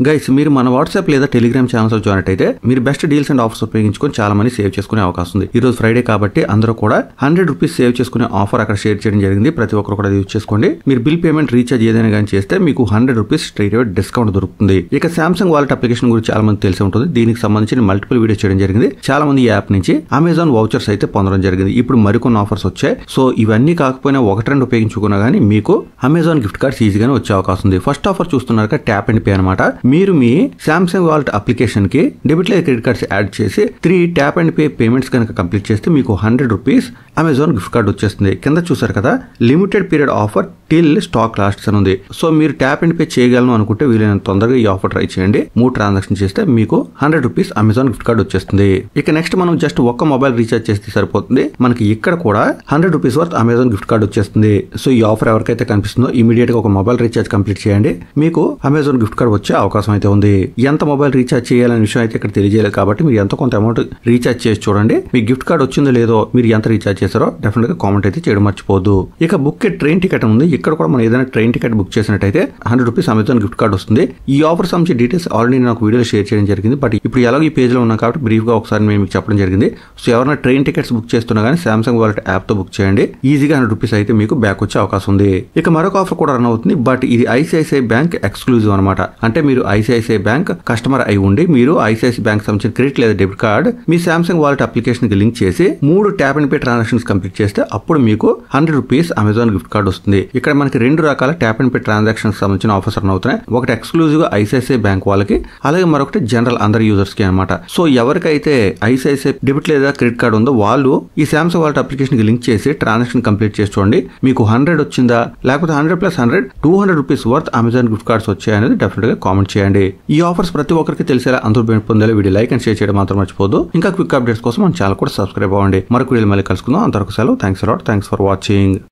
Guys మీరు మన WhatsApp లేదా టెలిగ్రామ్ ఛానల్స్ జాయిన్ అయితే మీరు బెస్ట్ డీల్స్ అండ్ ఆఫర్స్ ఉపయోగించుకొని చాలా మంది సేవ్ చేసుకునే అవకాశం ఉంది. ఈ రోజు ఫ్రైడే కాబట్టి అందరూ కూడా 100 రూపీస్ సేవ్ చేసుకునే ఆఫర్ అక్కడ షేర్ చేయడం జరిగింది. ప్రతి ఒక్కరు కూడా యూజ్ చేసుకోండి. మీరు బిల్ పేమెంట్ రీఛార్జ్ ఏదైనా కానీ చేస్తే మీకు 100 రూపీస్ స్ట్రైట్ అవే డిస్కౌంట్ దొరుకుతుంది. ఇక సామ్సంగ్ వాలెట్ అప్లికేషన్ గురించి చాలా మంది తెలిసి ఉంటుంది. దీనికి సంబంధించిన మల్టిపుల్ వీడియోస్ చేయడం జరిగింది. చాలా మంది ఈ యాప్ నుంచి అమెజాన్ వౌచర్స్ అయితే పొందడం జరిగింది. ఇప్పుడు మరికొన్ని ఆఫర్స్ వచ్చాయి. సో ఇవన్నీ కాకపోయినా ఒకటి రెండు ఉపయోగించుకున్నా కానీ మీకు అమెజాన్ గిఫ్ట్ కార్డ్స్ ఈజీగానే వచ్చే అవకాశం ఉంది. ఫస్ట్ ఆఫర్ చూస్తున్నారు ట్యాప్ అండ్ పే అనమాట. మీరు మీ సామ్సంగ్ వాలెట్ అప్లికేషన్ కి డెబిట్ లేదా క్రెడిట్ కార్డ్స్ యాడ్ చేసి 3 ట్యాప్ అండ్ పే పేమెంట్స్ కనుక కంప్లీట్ చేస్తే మీకు 100 రూపీస్ అమెజాన్ గిఫ్ట్ కార్డ్ వచ్చేస్తుంది. కింద చూసారు కదా limited period offer till stock lasts అని ఉంది. సో మీరు ట్యాప్ అండ్ పే చేయగలను అనుకుంటే వీలైనంత తొందరగా ఈ ఆఫర్ ట్రై చేయండి. 3 ట్రాన్సాక్షన్ చేస్తే మీకు 100 రూపీస్ అమెజాన్ గిఫ్ట్ కార్డ్ వచ్చేస్తుంది. ఇక నెక్స్ట్ మనం జస్ట్ ఒక్క మొబైల్ రీఛార్జ్ చేస్తే సరిపోతుంది. మనకి ఇక్కడ కూడా 100 rupees worth Amazon gift card వచ్చేస్తుంది. సో ఈ ఆఫర్ ఎవరికైతే కనిపిస్తుందో ఇమీడియట్ గా ఒక మొబైల్ రీఛార్జ్ కంప్లీట్ చేయండి. మీకు అమెజాన్ గిఫ్ట్ కార్డ్ వచ్చే అవకాశం అయితే ఉంది. ఎంత మొబైల్ రీఛార్జ్ చేయాలనే విషయం అయితే ఇక్కడ తెలియజేయలేదు కాబట్టి మీరు ఎంత కొంత అమౌంట్ రీఛార్జ్ చేసి చూడండి. మీ గిఫ్ట్ కార్డ్ వచ్చిందో లేదో, మీరు ఎంత రీఛార్జ్ చేశారో డెఫినెట్ గా కామెంట్ అయితే చేయడం మర్చిపోద్దు. ఇక బుక్ ట్రైన్ టికెట్ ఉంది. ఇక్కడ కూడా మనం ఏదైనా ట్రైన్ టికెట్ బుక్ చేసినట్టయితే 100 రూపీస్ అమెజాన్ గిఫ్ట్ కార్డ్ వస్తుంది. ఈ ఆఫర్ సంబంధించి డీటెయిల్స్ ఆల్రెడీ నేను ఒక వీడియో షేర్ చేయడం జరిగింది. బట్ ఇప్పుడు ఎలాగో ఈ పేజ్ లో ఉన్నాం కాబట్టి బ్రీఫ్ గా ఒకసారి మేము మీకు చెప్పడం జరిగింది. సో ఎవరైనా ట్రైన్ టికెట్స్ బుక్ చేస్తున్నా కానీ సామ్సంగ్ వాలెట్ యాప్ తో బుక్ చేయండి. ఈజీగా 100 రూపీస్ అయితే మీకు బ్యాక్ వచ్చే అవకాశం ఉంది. ఇక మరొక ఆఫర్ కూడా రన్ అవుతుంది. బట్ ఇది ఐసిఐసిఐ బ్యాంక్ ఎక్స్క్లూజివ్ అనమాట. అంటే మీరు ఐసిఐసిఐ బ్యాంక్ కస్టమర్ అయి ఉండి మీరు ఐసిఐసిఐ బ్యాంక్ సంబంధించిన క్రెడిట్ లేదా డెబిట్ కార్డ్ మీ సామ్సంగ్ వాలెట్ అప్లికేషన్ కి లింక్ చేసి 3 tap and pay transactions complete చేస్తే అప్పుడు మీకు 100 రూపీస్ అమెజాన్ గిఫ్ట్ కార్డ్ వస్తుంది. ఇక్కడ మనకి 2 రకాల ట్యాప్ అండ్ పే ట్రాన్సాక్షన్స్ సంబంధించిన ఆఫర్స్ రన్ అవుతున్నాయి. ఒకటి ఎక్స్క్లూజివ్ గా ఐసిఐసిఐ బ్యాంక్ వాళ్ళకి, అలాగే మరొకటి జనరల్ అందరి యూజర్స్ కి అనమాట. సో ఎవరికైతే ఐసిఐసిఐ డెబిట్ లేదా క్రెడిట్ కార్డ్ ఉందో వాళ్ళు ఈ సామ్సంగ్ వాలెట్ అప్లికేషన్ కి లింక్ చేసి ట్రాన్సాక్షన్ కంప్లీట్ చేసి చూడండి. మీకు 100 వచ్చిందా లేకపోతే 100 + 100 200 rupees worth Amazon gift cards వచ్చాయనేది డెఫినెట్ గా కామెంట్ చేయండి. ఈ ఆఫర్స్ ప్రతి ఒక్కరికి తెలిసేలా అందరూ పొందేలా వీడియో లైక్ అండ్ షేర్ చేయడం మాత్రం మర్చిపోదు. ఇంకా క్విక్ అప్డేట్స్ కోసం మన ఛానల్ కూడా సబ్స్క్రైబ్ అవ్వండి. మరొక వీడియో మళ్ళీ కలుసుకుందాం. అంతవరకు సెలవు. Thanks for watching.